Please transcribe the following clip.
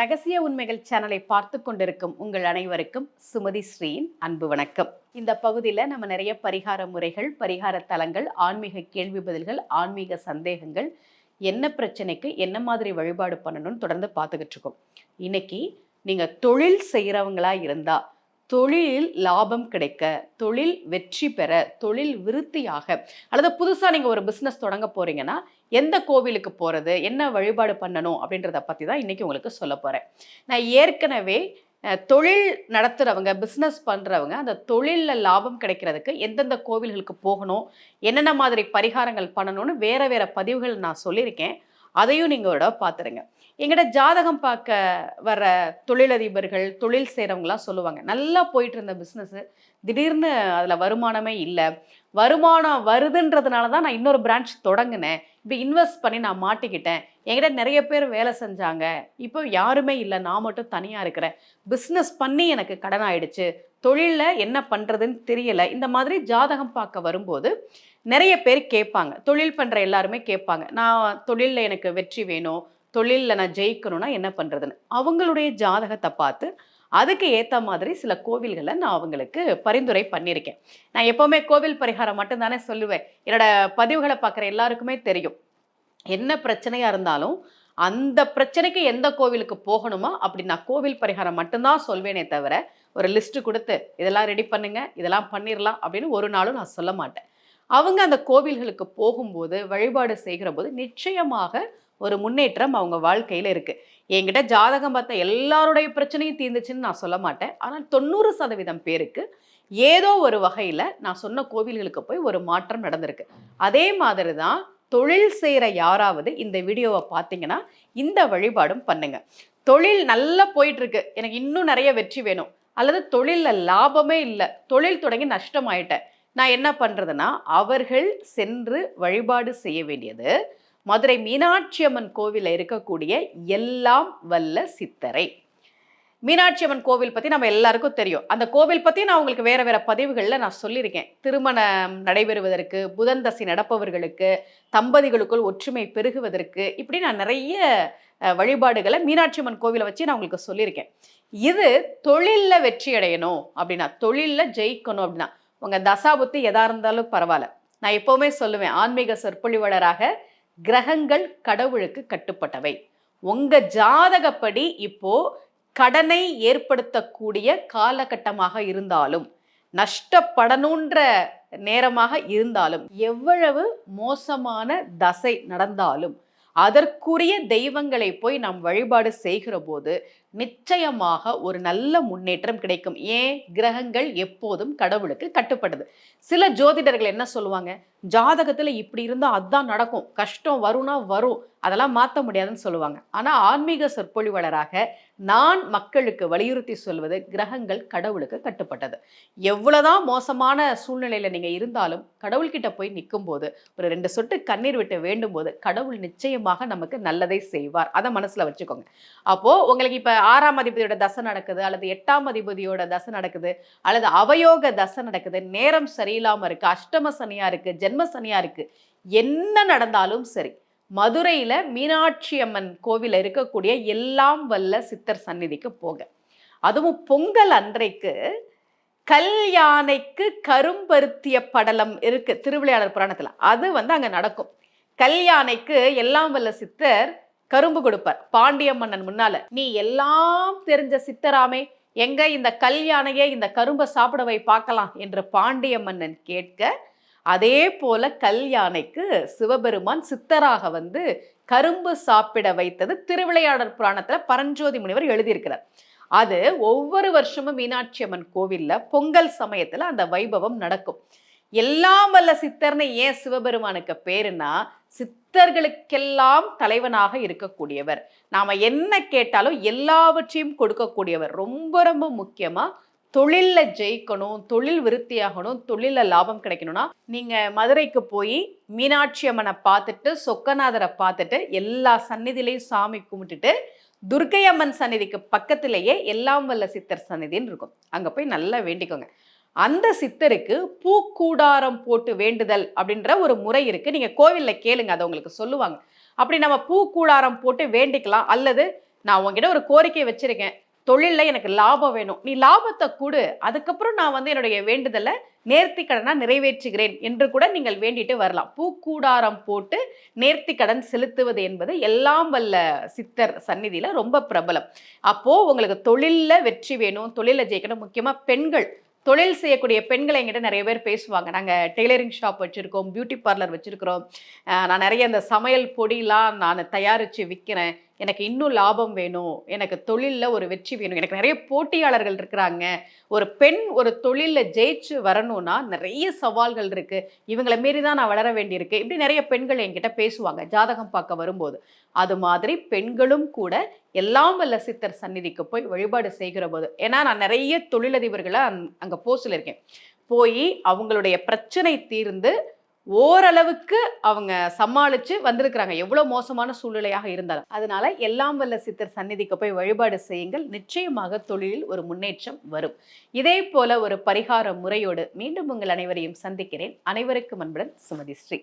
ரகசிய உண்மைகள் சேனலை பார்த்து கொண்டிருக்கும் உங்கள் அனைவருக்கும் சுமதி ஸ்ரீயின் அன்பு வணக்கம். இந்த பகுதியில் நம்ம நிறைய பரிகார முறைகள், பரிகார தலங்கள், ஆன்மீக கேள்வி பதில்கள், ஆன்மீக சந்தேகங்கள், என்ன பிரச்சனைக்கு என்ன மாதிரி வழிபாடு பண்ணணும்னு தொடர்ந்து பார்த்துக்கிட்டு இருக்கோம். இன்னைக்கு நீங்க தொழில் செய்யறவங்களா இருந்தா, தொழிலில் லாபம் கிடைக்க, தொழில் வெற்றி பெற, தொழில் விருத்தியாக, அல்லது புதுசா நீங்க ஒரு பிசினஸ் தொடங்க போறீங்கன்னா எந்த கோவிலுக்கு போறது, என்ன வழிபாடு பண்ணணும் அப்படின்றத பத்தி தான் இன்னைக்கு உங்களுக்கு சொல்ல போறேன். நான் ஏற்கனவே தொழில் நடத்துறவங்க, பிசினஸ் பண்றவங்க அந்த தொழில்ல லாபம் கிடைக்கிறதுக்கு எந்தெந்த கோவில்களுக்கு போகணும், என்னென்ன மாதிரி பரிகாரங்கள் பண்ணணும்னு வேற வேற பதிவுகள் நான் சொல்லியிருக்கேன். அதையும் நீங்களோட பார்த்துருங்க. எங்கிட்ட ஜாதகம் பார்க்க வர தொழிலதிபர்கள், தொழில் செய்கிறவங்களாம் சொல்லுவாங்க, நல்லா போயிட்டு இருந்த பிஸ்னஸ்ஸு திடீர்னு அதில் வருமானமே இல்லை, வருமானம் வருதுன்றதுனால தான் நான் இன்னொரு பிரான்ச் தொடங்கினேன், இப்போ இன்வெஸ்ட் பண்ணி நான் மாட்டிக்கிட்டேன், என்கிட்ட நிறைய பேர் வேலை செஞ்சாங்க, இப்போ யாருமே இல்லை, நான் மட்டும் தனியாக இருக்கிறேன், பிஸ்னஸ் பண்ணி எனக்கு கடன் ஆயிடுச்சு, தொழிலில் என்ன பண்ணுறதுன்னு தெரியலை. இந்த மாதிரி ஜாதகம் பார்க்க வரும்போது நிறைய பேர் கேட்பாங்க, தொழில் பண்ணுற எல்லாருமே கேட்பாங்க, நான் தொழிலில் எனக்கு வெற்றி வேணும், தொழிலில் நான் ஜெயிக்கணும்னா என்ன பண்ணுறதுன்னு. அவங்களுடைய ஜாதகத்தை பார்த்து அதுக்கு ஏற்ற மாதிரி சில கோவில்களை நான் அவங்களுக்கு பரிந்துரை பண்ணியிருக்கேன். நான் எப்போவுமே கோவில் பரிகாரம் மட்டும்தானே சொல்லுவேன். என்னோட பதிவுகளை பார்க்குற எல்லாருக்குமே தெரியும், என்ன பிரச்சனையாக இருந்தாலும் அந்த பிரச்சனைக்கு எந்த கோவிலுக்கு போகணுமா அப்படி நான் கோவில் பரிகாரம் மட்டும்தான் சொல்வேனே தவிர, ஒரு லிஸ்ட்டு கொடுத்து இதெல்லாம் ரெடி பண்ணுங்க, இதெல்லாம் பண்ணிடலாம் அப்படின்னு ஒரு நாளும் நான் சொல்ல மாட்டேன். அவங்க அந்த கோவில்களுக்கு போகும்போது, வழிபாடு செய்கிற போது நிச்சயமாக ஒரு முன்னேற்றம் அவங்க வாழ்க்கையில் இருக்குது. என்கிட்ட ஜாதகம் பார்த்த எல்லாருடைய பிரச்சனையும் தீர்ந்துச்சுன்னு நான் சொல்ல மாட்டேன். ஆனால் 90% பேருக்கு ஏதோ ஒரு வகையில் நான் சொன்ன கோவில்களுக்கு போய் ஒரு மாற்றம் நடந்திருக்கு. அதே மாதிரி தான் தொழில் செய்கிற யாராவது இந்த வீடியோவை பார்த்தீங்கன்னா இந்த வழிபாடும் பண்ணுங்க. தொழில் நல்லா போயிட்டுருக்கு, எனக்கு இன்னும் நிறைய வெற்றி வேணும், அல்லது தொழிலில் லாபமே இல்லை, தொழில் தொடங்கி நஷ்டமாயிட்டேன், நான் என்ன பண்ணுறதுன்னா, அவர்கள் சென்று வழிபாடு செய்ய வேண்டியது மதுரை மீனாட்சி அம்மன் கோவிலில் இருக்கக்கூடிய எல்லாம் வல்ல சித்தரை. மீனாட்சி அம்மன் கோவில் பற்றி நம்ம எல்லாருக்கும் தெரியும். அந்த கோவில் பற்றி நான் உங்களுக்கு வேறு வேறு பதிவுகளில் நான் சொல்லியிருக்கேன். திருமணம் நடைபெறுவதற்கு, புதன் தசை நடப்பவர்களுக்கு, தம்பதிகளுக்குள் ஒற்றுமை பெருகுவதற்கு, இப்படி நான் நிறைய வழிபாடுகளை மீனாட்சி அம்மன் கோவிலை வச்சு நான் உங்களுக்கு சொல்லியிருக்கேன். இது தொழிலில் வெற்றி அடையணும் அப்படின்னா, தொழிலில் ஜெயிக்கணும் அப்படின்னா, உங்கள் தசாபுத்தி எதாக இருந்தாலும் பரவாயில்ல. நான் எப்போவுமே சொல்லுவேன், ஆன்மீக சொற்பொழிவாளராக, கிரகங்கள் கடவுளுக்கு கட்டுப்பட்டவை. உங்க ஜாதகப்படி இப்போ கடனை ஏற்படுத்தக்கூடிய காலகட்டமாக இருந்தாலும், நஷ்டப்படணுன்ற நேரமாக இருந்தாலும், எவ்வளவு மோசமான தசை நடந்தாலும் அதற்குரிய தெய்வங்களை போய் நாம் வழிபாடு செய்கிற போது நிச்சயமாக ஒரு நல்ல முன்னேற்றம் கிடைக்கும். ஏன்? கிரகங்கள் எப்போதும் கடவுளுக்கு கட்டுப்படுது. சில ஜோதிடர்கள் என்ன சொல்லுவாங்க, ஜாதகத்தில் இப்படி இருந்தால் அதுதான் நடக்கும், கஷ்டம் வரும்னா வரும், அதெல்லாம் மாற்ற முடியாதுன்னு சொல்லுவாங்க. ஆனால் ஆன்மீக சொற்பொழிவாளராக நான் மக்களுக்கு வலியுறுத்தி சொல்வது, கிரகங்கள் கடவுளுக்கு கட்டுப்பட்டது. எவ்வளோதான் மோசமான சூழ்நிலையில் நீங்கள் இருந்தாலும் கடவுள்கிட்ட போய் நிற்கும் போது, ஒரு 2 சொட்டு கண்ணீர் விட்டு வேண்டும் போது கடவுள் நிச்சயமாக நமக்கு நல்லதை செய்வார். அதை மனசில் வச்சுக்கோங்க. அப்போது உங்களுக்கு இப்போ 6ஆம் அதிபதியோட தசை நடக்குது, அல்லது 8ஆம் அதிபதியோட தசை நடக்குது, அல்லது அவயோக தசை நடக்குது, நேரம் சரியில்லாமல் இருக்குது, அஷ்டம சனியாக இருக்குது, ஜென்ம சனியாக இருக்குது, என்ன நடந்தாலும் சரி, மதுரையில் மீனாட்சி அம்மன் கோவிலில் இருக்கக்கூடிய எல்லாம் வல்ல சித்தர் சந்நிதிக்கு போக. அதுவும் பொங்கல் அன்றைக்கு கல்யாணைக்கு கரும்பருத்திய படலம் இருக்கு திருவிளையாடல் புராணத்தில், அது அங்கே நடக்கும். கல்யாணைக்கு எல்லாம் வல்ல சித்தர் கரும்பு கொடுப்பார். பாண்டிய மன்னன் முன்னால, நீ எல்லாம் தெரிஞ்ச சித்தராமே, எங்க இந்த கல்யாணையே இந்த கரும்பை சாப்பிட வை பார்க்கலாம் என்று பாண்டிய மன்னன் கேட்க, அதே போல கல்யாணைக்கு சிவபெருமான் சித்தராக கரும்பு சாப்பிட வைத்தது திருவிளையாடல் புராணத்துல பரஞ்சோதி முனிவர் எழுதியிருக்கிறார். அது ஒவ்வொரு வருஷமும் மீனாட்சி அம்மன் கோவில்ல பொங்கல் சமயத்துல அந்த வைபவம் நடக்கும். எல்லாம் வல்ல சித்தர்னு ஏன் சிவபெருமானுக்கு பேருனா, சித்தர்களுக்கெல்லாம் தலைவனாக இருக்கக்கூடியவர், நாம என்ன கேட்டாலும் எல்லாவற்றையும் கொடுக்கக்கூடியவர். ரொம்ப ரொம்ப முக்கியமா தொழிலில் ஜெயிக்கணும், தொழில் விருத்தியாகணும், தொழிலில் லாபம் கிடைக்கணும்னா நீங்கள் மதுரைக்கு போய் மீனாட்சி அம்மனை பார்த்துட்டு, சொக்கநாதரை பார்த்துட்டு, எல்லா சந்நிதியிலையும் சாமி கும்பிட்டுட்டு, துர்க்கை அம்மன் சந்நிதிக்கு பக்கத்திலேயே எல்லாம் வல்ல சித்தர் சந்நிதின்னு இருக்கும், அங்கே போய் நல்லா வேண்டிக்கோங்க. அந்த சித்தருக்கு பூக்கூடாரம் போட்டு வேண்டுதல் அப்படின்ற ஒரு முறை இருக்குது. நீங்கள் கோவிலில் கேளுங்க, அதை உங்களுக்கு சொல்லுவாங்க. அப்படி நம்ம பூக்கூடாரம் போட்டு வேண்டிக்கலாம். அல்லது நான் உன்கிட்ட ஒரு கோரிக்கை வச்சிருக்கேன். தொழில்ல எனக்கு லாபம் வேணும். நீ லாபத்த குடு. அதுக்கப்புறம் நான் வந்து என்னுடைய வேண்டுதல நேர்த்திக்கடனா நிறைவேற்றுகிறேன் என்று கூட நீங்கள் வேண்டிட்டு வரலாம். பூக்கூடாரம் போட்டு நேர்த்திக்கடன் செலுத்துவது என்பது எல்லாம் வல்ல சித்தர் சந்நிதியில ரொம்ப பிரபலம். அப்போ உங்களுக்கு தொழில்ல வெற்றி வேணும், தொழில்ல ஜெயிக்கணும். முக்கியமா பெண்கள் தொழில் செய்யக்கூடிய பெண்கள் என்கிட்ட நிறைய பேர் பேசுவாங்க. நாங்க டெய்லரிங் ஷாப் வச்சிருக்கோம், பியூட்டி பார்லர் வச்சிருக்கிறோம். நான் நிறைய இந்த சமையல் பொடிலாம் நான் தயாரிச்சு விக்கிறேன். எனக்கு இன்னும் லாபம் வேணும். எனக்கு தொழில்ல ஒரு வெற்றி வேணும். எனக்கு நிறைய போட்டியாளர்கள் இருக்கிறாங்க. ஒரு பெண் ஒரு தொழில்ல ஜெயிச்சு வரணும்னா நிறைய சவால்கள் இருக்கு. இவங்கள மீறி தான் நான் வளர வேண்டியிருக்கு. இப்படி நிறைய பெண்கள் என்கிட்ட பேசுவாங்க. ஜாதகம் பார்க்க வரும்போது. அது மாதிரி பெண்களும் கூட எல்லாம் வல்ல சித்தர் சந்நிதிக்கு போய் வழிபாடு செய்கிற போது ஏன்னா நான் நிறைய தொழிலதிபர்கள அங்க சொல்லியிருக்கேன். போய் அவங்களுடைய பிரச்சனை தீர்ந்து ஓரளவுக்கு அவங்க சமாளிச்சு வந்திருக்கிறாங்க. எவ்வளவு மோசமான சூழ்நிலையாக இருந்தாலும். அதனால எல்லாம் வல்ல சித்தர் சந்நிதிக்கு போய் வழிபாடு செய்யுங்கள். நிச்சயமாக தொழிலில் ஒரு முன்னேற்றம் வரும். இதே போல ஒரு பரிகார முறையோடு மீண்டும் உங்கள் அனைவரையும் சந்திக்கிறேன். அனைவருக்கும் அன்புடன் சுமதி ஸ்ரீ.